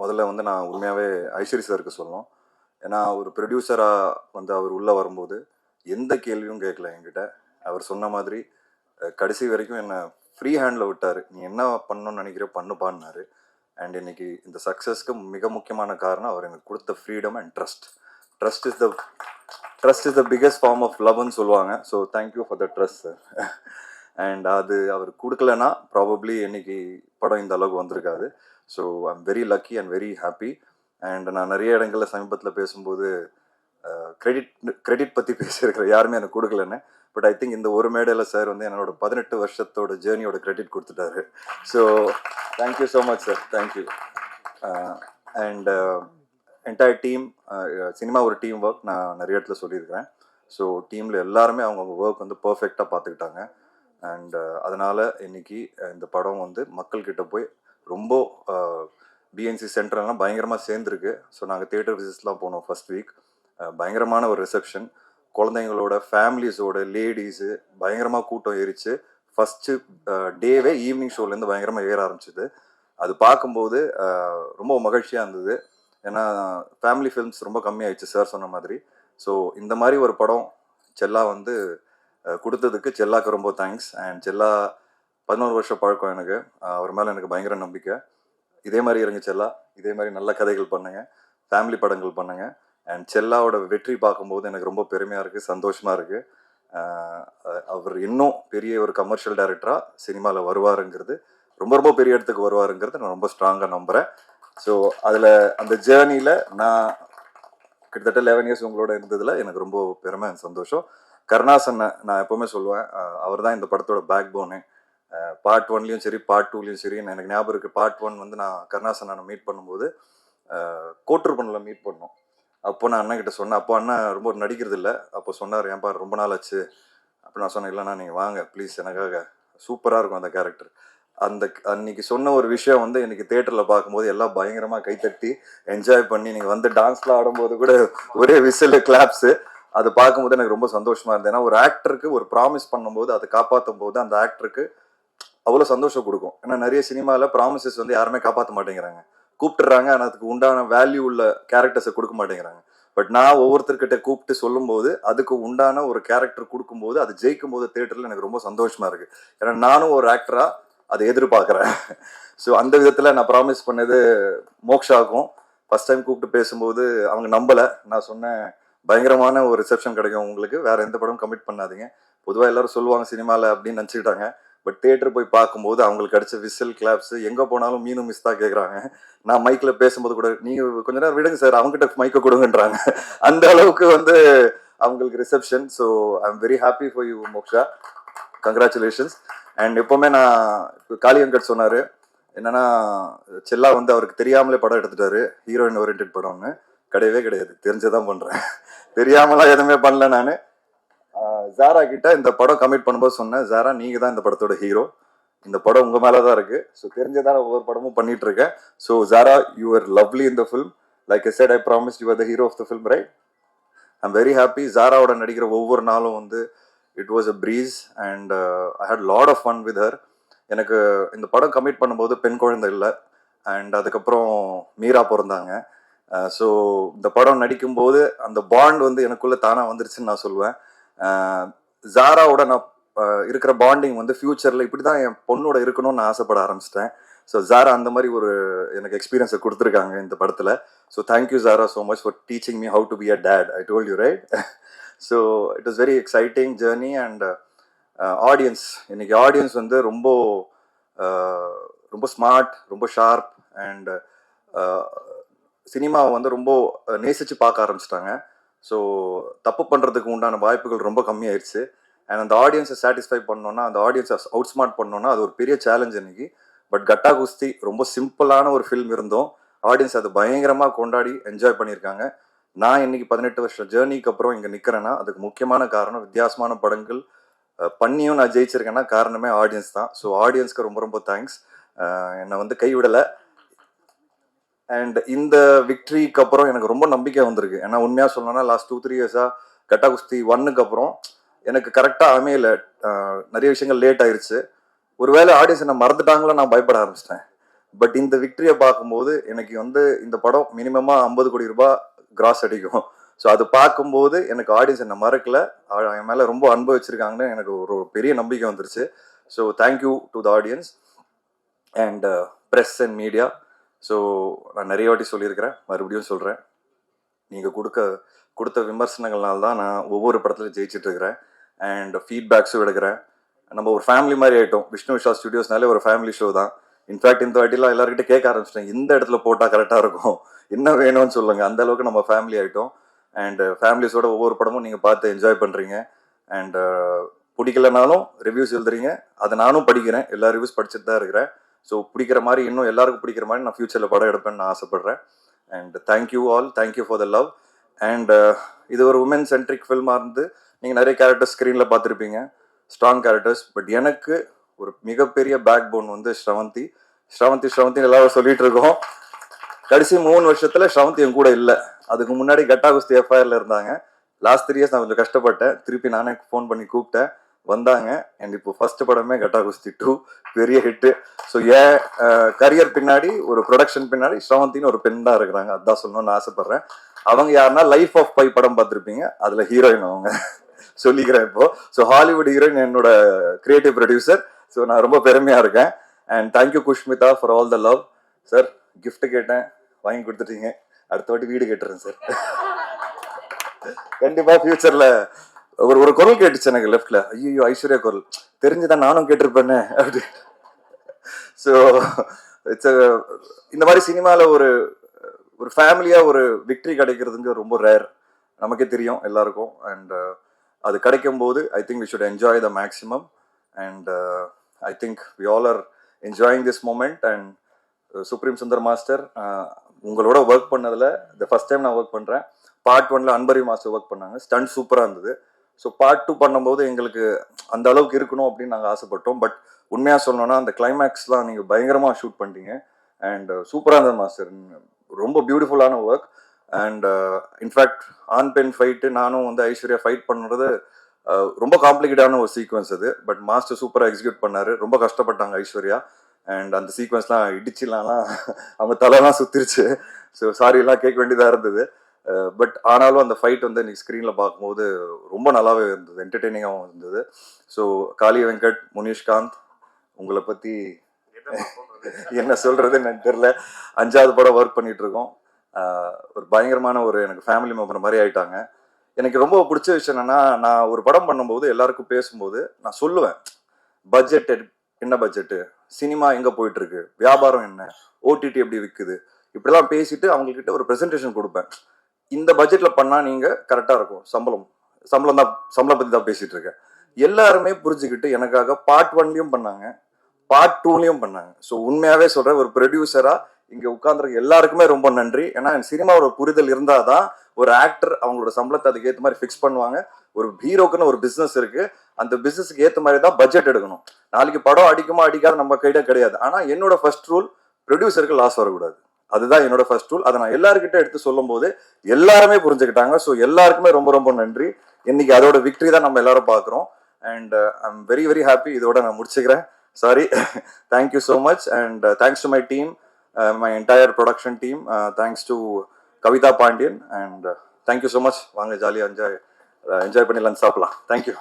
முதல்ல வந்து நான் உண்மையாகவே ஐஸ்வரி சாருக்கு சொல்லணும். ஏன்னா ஒரு ப்ரொடியூசராக வந்து அவர் உள்ளே வரும்போது எந்த கேள்வியும் கேட்கல என்கிட்ட. அவர் சொன்ன மாதிரி கடைசி வரைக்கும் என்னை ஃப்ரீ ஹேண்டில் விட்டார். நீ என்ன பண்ணணும்னு நினைக்கிற பண்ணுப்பான்னாரு. அண்ட் இன்னைக்கு இந்த சக்ஸஸ்க்கு மிக முக்கியமான காரணம் அவர் எனக்கு கொடுத்த freedom and trust. Trust is the biggest form of லவ்னு சொல்லுவாங்க. So thank you for the trust sir. And அது அவர் கொடுக்கலன்னா ப்ராபப்ளி இன்னைக்கு படம் இந்த அளவுக்கு வந்திருக்காது. So I'm very lucky and very happy. And நான் நிறைய இடங்களில் சமீபத்தில் பேசும்போது கிரெடிட் பற்றி பேசியிருக்கிறேன், யாருமே எனக்கு கொடுக்கலன்னு. பட் ஐ திங்க் இந்த ஒரு மேடையில் சார் வந்து என்னோட 18 வருஷத்தோட ஜேர்னியோட கிரெடிட் கொடுத்துட்டாரு. So thank you so much sir, thank you. And entire team, cinema ஒரு டீம் ஒர்க், நான் நிறைய இடத்துல சொல்லியிருக்கிறேன். ஸோ டீமில் எல்லாருமே அவங்கவுங்க ஒர்க் வந்து பர்ஃபெக்டாக பார்த்துக்கிட்டாங்க. அண்ட் அதனால் இன்னைக்கு இந்த படம் வந்து மக்கள்கிட்ட போய் ரொம்ப பிஎன்சி சென்டர்லாம் பயங்கரமாக சேர்ந்துருக்கு. ஸோ நாங்கள் தியேட்டர் விசிட்ஸ்லாம் போனோம் ஃபர்ஸ்ட் வீக். பயங்கரமான ஒரு ரிசப்ஷன், குழந்தைங்களோட ஃபேமிலிஸோட லேடிஸு பயங்கரமாக கூட்டம் ஏறிச்சு. ஃபஸ்ட்டு டேவே ஈவினிங் ஷோலேருந்து பயங்கரமாக ஏற ஆரம்பிச்சிது. அது பார்க்கும்போது ரொம்ப மகிழ்ச்சியாக இருந்தது. ஏன்னா ஃபேமிலி ஃபிலிம்ஸ் ரொம்ப கம்மியாயிடுச்சு சார் சொன்ன மாதிரி. ஸோ இந்த மாதிரி ஒரு படம் செல்லா வந்து கொடுத்ததுக்கு செல்லாக்கு ரொம்ப தேங்க்ஸ். அண்ட் செல்லா 11 வருஷம் பழக்கம் எனக்கு. அவர் மேலே எனக்கு பயங்கர நம்பிக்கை. இதே மாதிரி இருங்க செல்லா, இதே மாதிரி நல்ல கதைகள் பண்ணுங்க, ஃபேமிலி படங்கள் பண்ணுங்க. அண்ட் செல்லாவோட வெற்றி பார்க்கும்போது எனக்கு ரொம்ப பெருமையாக இருக்குது, சந்தோஷமாக இருக்குது. அவர் இன்னும் பெரிய ஒரு கமர்ஷியல் டைரக்டராக சினிமாவில் வருவாருங்கிறது, ரொம்ப ரொம்ப பெரிய இடத்துக்கு வருவாருங்கிறது நான் ரொம்ப ஸ்ட்ராங்காக நம்புகிறேன். ஸோ அதில் அந்த ஜேர்னியில் நான் கிட்டத்தட்ட 11 இயர்ஸ் உங்களோட இருந்ததில் எனக்கு ரொம்ப பெருமை சந்தோஷம். கருணாசனை நான் எப்போவுமே சொல்லுவேன், அவர் தான் இந்த படத்தோட பேக் போனு. பார்ட் 1லையும் சரி பார்ட் 2லையும் சரி, எனக்கு ஞாபகம் இருக்குது. பார்ட் 1 வந்து நான் கருணாசனை மீட் பண்ணும்போது கோட்டூர்பனில் மீட் பண்ணோம். அப்போ நான் அண்ணன் கிட்ட சொன்னேன். அப்போ அண்ணன் ரொம்ப நடிக்கிறது இல்லை. அப்போ சொன்னார், ஏன்பா ரொம்ப நாள் ஆச்சு. அப்போ நான் சொன்னேன், இல்லைண்ணா நீங்கள் வாங்க ப்ளீஸ், எனக்காக சூப்பராக இருக்கும் அந்த கேரக்டர். அன்னைக்கு சொன்ன ஒரு விஷயம் வந்து எனக்கு தேட்டரில் பார்க்கும்போது எல்லாம் பயங்கரமாக கைத்தட்டி என்ஜாய் பண்ணி, நீங்கள் வந்து டான்ஸ்லாம் ஆடும்போது கூட ஒரே விசில் கிளாப்ஸு, அது பார்க்கும்போது எனக்கு ரொம்ப சந்தோஷமாக இருந்தது. ஏன்னா ஒரு ஆக்டருக்கு ஒரு ப்ராமிஸ் பண்ணும்போது அதை காப்பாற்றும் போது அந்த ஆக்டருக்கு அவ்வளோ சந்தோஷம் கொடுக்கும். ஏன்னா நிறைய சினிமாவில் ப்ராமிசஸ் வந்து யாருமே காப்பாற்ற மாட்டேங்கிறாங்க, கூப்பிட்டுறாங்க, ஆனால் அதுக்கு உண்டான வேல்யூ உள்ள கேரக்டர்ஸை கொடுக்க மாட்டேங்கிறாங்க. பட் நான் ஒவ்வொருத்தர்கிட்ட கூப்பிட்டு சொல்லும்போது அதுக்கு உண்டான ஒரு கேரக்டர் கொடுக்கும்போது அது ஜெயிக்கும் போது தேட்டரில் எனக்கு ரொம்ப சந்தோஷமா இருக்கு. ஏன்னா நானும் ஒரு ஆக்டரா அதை எதிர்பார்க்குறேன். ஸோ அந்த விதத்தில் நான் ப்ராமிஸ் பண்ணது மோக்ஷாக்கும் ஃபர்ஸ்ட் டைம் கூப்பிட்டு பேசும்போது அவங்க நம்பலை. நான் சொன்னேன், பயங்கரமான ஒரு ரிசப்ஷன் கிடைக்கும் உங்களுக்கு, வேற எந்த படம் கமிட் பண்ணாதீங்க. பொதுவாக எல்லாரும் சொல்லுவாங்க சினிமாவில் அப்படின்னு நினச்சிக்கிட்டாங்க. பட் தியேட்டர் போய் பார்க்கும்போது அவங்களுக்கு கிடைச்ச விசில் கிளாப்ஸ், எங்கே போனாலும் மீனும் மிஸ் தான் கேட்குறாங்க. நான் மைக்கில் பேசும்போது கூட, நீங்கள் கொஞ்ச நேரம் விடுங்க சார், அவங்ககிட்ட மைக்கை கொடுங்கன்றாங்க. அந்த அளவுக்கு வந்து அவங்களுக்கு reception. So I am very happy for you moksha, congratulations. And எப்போவுமே நான் இப்போ காளியங்கட் சொன்னார் என்னன்னா, செல்லா வந்து அவருக்கு தெரியாமலே படம் எடுத்துட்டாரு, ஹீரோயின் ஓரியன்ட் படம்னு. கிடையவே கிடையாது, தெரிஞ்சதான் பண்ணுறேன், தெரியாமலாம் எதுவுமே பண்ணல. நான் ஜாரா கிட்ட இந்த படம் கமிட் பண்ணும்போது சொன்னேன், ஜாரா நீங்க தான் இந்த படத்தோட ஹீரோ, இந்த படம் உங்க மேலதான் இருக்கு. ஸோ தெரிஞ்சதான் ஒவ்வொரு படமும் பண்ணிட்டு இருக்கேன். So Zara, you are lovely in the film. Like I said, I promise you are the hero of the film, right? I am very happy. ஜாராவோட நடிக்கிற ஒவ்வொரு நாளும் வந்து it was a breeze and I had lot of fun with her. எனக்கு இந்த படம் commit பண்ணும்போது பெண் குழந்தை இல்லை, அண்ட் அதுக்கப்புறம் மீரா பிறந்தாங்க. ஸோ இந்த படம் நடிக்கும்போது அந்த பாண்ட் வந்து எனக்குள்ள தானா வந்துருச்சுன்னு நான் சொல்லுவேன். ஜாராவோட நான் இருக்கிற பாண்டிங் வந்து ஃபியூச்சரில் இப்படி தான் என் பொண்ணோட இருக்கணும்னு நான் ஆசைப்பட ஆரம்பிச்சிட்டேன். ஸோ ஜாரா அந்த மாதிரி ஒரு எனக்கு எக்ஸ்பீரியன்ஸை கொடுத்துருக்காங்க இந்த படத்தில். So thank you Zara so much for teaching me how to be a date. I told you right. So it was very exciting journey. And audience, இன்னைக்கு ஆடியன்ஸ் வந்து ரொம்ப ரொம்ப ஸ்மார்ட், ரொம்ப ஷார்ப், அண்ட் சினிமாவை வந்து ரொம்ப நேசித்து பார்க்க ஆரம்பிச்சிட்டாங்க. ஸோ தப்பு பண்ணுறதுக்கு உண்டான வாய்ப்புகள் ரொம்ப கம்மியாயிடுச்சு. அண்ட் அந்த ஆடியன்ஸை சாட்டிஸ்ஃபை பண்ணோன்னா, அந்த ஆடியன்ஸை அவுட் ஸ்மார்ட் பண்ணோன்னா அது ஒரு பெரிய சேலஞ்ச் இன்னைக்கு. பட் கட்டா குஸ்தி ரொம்ப சிம்பிளான ஒரு ஃபில்ம் இருந்தோம், ஆடியன்ஸ் அதை பயங்கரமாக கொண்டாடி என்ஜாய் பண்ணியிருக்காங்க. நான் இன்னைக்கு 18 வருஷம் ஜேர்னிக்கு அப்புறம் இங்கே நிற்கிறேன்னா அதுக்கு முக்கியமான காரணம், வித்தியாசமான படங்கள் பண்ணியும் நான் ஜெயிச்சிருக்கேன்னா காரணமே ஆடியன்ஸ் தான். ஸோ ஆடியன்ஸ்க்கு ரொம்ப ரொம்ப தேங்க்ஸ், என்னை வந்து கைவிடலை. அண்ட் இந்த விக்ட்ரிக்கு அப்புறம் எனக்கு ரொம்ப நம்பிக்கை வந்திருக்கு. ஏன்னா உண்மையாக சொல்லணும்னா லாஸ்ட் 2-3 இயர்ஸாக கட்டா குஸ்தி 1க்கு அப்புறம் எனக்கு கரெக்டாக அமையல, நிறைய விஷயங்கள் லேட் ஆயிடுச்சு. ஒருவேளை ஆடியன்ஸ் என்ன மறந்துட்டாங்களோ நான் பயப்பட ஆரம்பிச்சிட்டேன். பட் இந்த விக்டரியை பார்க்கும்போது எனக்கு வந்து இந்த படம் மினிமமாக 50 கோடி ரூபாய் கிராஸ் அடிக்கும். ஸோ அது பார்க்கும்போது எனக்கு ஆடியன்ஸ் என்னை மறக்கல, என் மேலே ரொம்ப அன்பு வச்சிருக்காங்கன்னு எனக்கு ஒரு பெரிய நம்பிக்கை வந்துருச்சு. So thank you to the audience and press and media. So நான் நிறைய வாட்டி சொல்லியிருக்கிறேன், மறுபடியும் சொல்கிறேன், நீங்கள் கொடுத்த விமர்சனங்கள்னால தான் நான் ஒவ்வொரு படத்துலையும் ஜெயிச்சுட்டு இருக்கிறேன் அண்ட் ஃபீட்பேக்ஸும் எடுக்கிறேன். நம்ம ஒரு ஃபேமிலி மாதிரி ஆகிட்டோம். விஷ்ணு விஷால் ஸ்டுடியோஸ்னாலே ஒரு ஃபேமிலி ஷோ தான். இன்ஃபேக்ட் இந்த வாட்டிலாம் எல்லாருக்கிட்ட கேட்க ஆரம்பிச்சிட்டேன், இந்த இடத்துல போட்டால் கரெக்டாக இருக்கும், என்ன வேணும்னு சொல்லுங்கள். அந்த அளவுக்கு நம்ம ஃபேமிலி ஆகிட்டோம் அண்ட் ஃபேமிலிஸோட ஒவ்வொரு படமும் நீங்கள் பார்த்து என்ஜாய் பண்ணுறீங்க அண்ட் பிடிக்கலனாலும் ரிவ்யூஸ் எழுதுறீங்க, அதை நானும் படிக்கிறேன், எல்லா ரிவ்யூஸ் படிச்சுட்டு தான் இருக்கிறேன். ஸோ பிடிக்கிற மாதிரி இன்னும் எல்லாருக்கும் பிடிக்கிற மாதிரி நான் ஃபியூச்சரில் படம் எடுப்பேன்னு நான் ஆசைப்பட்றேன். And thank you all, thank you for the love. And இது ஒரு உமன் சென்ட்ரிக் ஃபில்மாக இருந்து நீங்கள் நிறைய கேரக்டர்ஸ் ஸ்க்ரீனில் பார்த்துருப்பீங்க, ஸ்ட்ராங் கேரக்டர்ஸ். பட் எனக்கு ஒரு மிகப்பெரிய பேக் போன் வந்து ஸ்ரவந்தி. எல்லாரும் சொல்லிட்டு இருக்கோம். கடைசி 3 வருஷத்துல ஸ்ரவந்தி என் கூட இல்லை. அதுக்கு முன்னாடி கட்டா குஸ்தி எஃப்ஐஆர்ல இருந்தாங்க. லாஸ்ட் 3 இயர்ஸ் நான் கொஞ்சம் கஷ்டப்பட்டேன். திருப்பி நானே ஃபோன் பண்ணி கூப்பிட்டேன், வந்தாங்க. அண்ட் இப்போ ஃபர்ஸ்ட் படமே கட்டா குஸ்தி 2 பெரிய ஹிட்டு. ஸோ என் கரியர் பின்னாடி, ஒரு ப்ரொடக்ஷன் பின்னாடி ஸ்ரவந்தின்னு ஒரு பெண் தான் இருக்கிறாங்க. அதான் சொல்லணும்னு ஆசைப்படுறேன். அவங்க யாருன்னா லைஃப் ஆஃப் பை படம் பார்த்துருப்பீங்க, அதுல ஹீரோயின் அவங்க சொல்லிக்கிறேன் இப்போ. ஸோ ஹாலிவுட் ஹீரோயின் என்னோட கிரியேட்டிவ் ப்ரொடியூசர். ஸோ நான் ரொம்ப பெருமையா இருக்கேன். And thank you Kushmita for all the love. Sir gift கேட்டேன், வாங்கி கொடுத்துட்டீங்க. அடுத்த வாட்டி வீடு கேட்டுறேன் சார். கண்டிப்பா ஃபியூச்சர்ல ஒரு குரல் கேட்டுச்சு எனக்கு லெஃப்ட்ல, ஐயோ ஐஸ்வர்யா குரல் தெரிஞ்சுதான் நானும் கேட்டிருப்பேன்னு அப்படி. ஸோ இட்ஸ் இந்த மாதிரி சினிமாவில் ஒரு ஃபேமிலியா ஒரு விக்டரி கிடைக்கிறதுங்க ரொம்ப ரேர், நமக்கே தெரியும் எல்லாருக்கும். அண்ட் அது கிடைக்கும் போது I think we should enjoy the maximum. And I think we all are enjoying this moment. And supreme Sundar master, உங்களோட ஒர்க் பண்ணதில் இந்த ஃபர்ஸ்ட் டைம் நான் ஒர்க் பண்ணுறேன். பார்ட் 1ல அன்பரி மாஸ்டர் ஒர்க் பண்ணாங்க, ஸ்டண்ட் சூப்பராக இருந்தது. ஸோ பார்ட் 2 பண்ணும்போது எங்களுக்கு அந்த அளவுக்கு இருக்கணும் அப்படின்னு நாங்கள் ஆசைப்பட்டோம். பட் உண்மையாக சொல்லணும்னா அந்த கிளைமேக்ஸ்லாம் நீங்கள் பயங்கரமாக ஷூட் பண்ணிட்டீங்க அண்ட் சூப்பராக இருந்தது மாஸ்டர், ரொம்ப பியூட்டிஃபுல்லான work. And in fact on pen fight நானும் வந்து ஐஸ்வர்யா ஃபைட் பண்ணுறது ரொம்ப காம்ப்ளிகேட்டான ஒரு சீக்வன்ஸ் அது. பட் மாஸ்டர் சூப்பராக எக்ஸிக்யூட் பண்ணாரு, ரொம்ப கஷ்டப்பட்டாங்க ஐஸ்வர்யா. அண்ட் அந்த சீக்வன்ஸ்லாம் இடிச்சுலாம் அவங்க தலைலாம் சுத்திருச்சு. ஸோ சாரியெல்லாம் கேட்க வேண்டியதாக இருந்தது. பட் ஆனாலும் அந்த ஃபைட் வந்து இன்னைக்கு ஸ்க்ரீனில் பார்க்கும்போது ரொம்ப நல்லாவே இருந்தது, என்டர்டெய்னிங்காகவும் இருந்தது. ஸோ காளி வெங்கட், முனிஷ்காந்த், உங்களை பற்றி என்ன சொல்றதுன்னு எனக்கு தெரியல. 5வது படம் ஒர்க் பண்ணிட்டு இருக்கோம். ஒரு பயங்கரமான ஒரு எனக்கு ஃபேமிலி மெம்பர் மாதிரி ஆயிட்டாங்க. எனக்கு ரொம்ப பிடிச்ச விஷயம் என்னன்னா, நான் ஒரு படம் பண்ணும்போது எல்லாருக்கும் பேசும்போது நான் சொல்லுவேன், பட்ஜெட் என்ன, பட்ஜெட்டு, சினிமா எங்க போயிட்டு இருக்கு, வியாபாரம் என்ன, ஓடிடி எப்படி விற்குது, இப்படிலாம் பேசிட்டு அவங்கக்கிட்ட ஒரு ப்ரெசன்டேஷன் கொடுப்பேன். இந்த பட்ஜெட்ல பண்ணா நீங்க கரெக்டா இருக்கும், சம்பளம் பத்தி தான் பேசிட்டு இருக்கேன். எல்லாருமே புரிஞ்சுக்கிட்டு எனக்காக பார்ட் 1லயும் பண்ணாங்க, பார்ட் 2லயும் பண்ணாங்க. ஸோ உண்மையாவே சொல்றேன், ஒரு ப்ரொடியூசரா இங்க உட்கார்ந்துருக்க எல்லாருக்குமே ரொம்ப நன்றி. ஏன்னா சினிமாவோட புரிதல் இருந்தாதான் ஒரு ஆக்டர் அவங்களோட சம்பளத்தை அதுக்கு ஏற்ற மாதிரி ஃபிக்ஸ் பண்ணுவாங்க. ஒரு ஹீரோக்குன்னு ஒரு பிசினஸ் இருக்கு, அந்த பிசினஸ்க்கு ஏற்ற மாதிரி தான் பட்ஜெட் எடுக்கணும். நாளைக்கு படம் அடிக்குமா அடிக்காத நம்ம கையில கிடையாது. ஆனா என்னோட ஃபர்ஸ்ட் ரூல், ப்ரொடியூசருக்கு லாஸ் வரக்கூடாது, அதுதான் என்னோட ஃபர்ஸ்ட் ரூல். அதை நான் எல்லாருக்கிட்ட எடுத்து சொல்லும் போது எல்லாருமே புரிஞ்சுக்கிட்டாங்க. ஸோ எல்லாருக்குமே ரொம்ப ரொம்ப நன்றி. இன்னைக்கு அதோட விக்டரி தான் நம்ம எல்லாரும் பார்க்குறோம். And I am very very happy. இதோட நான் முடிச்சுக்கிறேன். Sorry, thank you so much. And thanks to my team, my entire production team. Thanks to Kavitha Pandian. And thank you so much. வாங்க ஜாலியாக என்ஜாய் பண்ணி லஞ்ச் சாப்பிடலாம். தேங்க்யூ.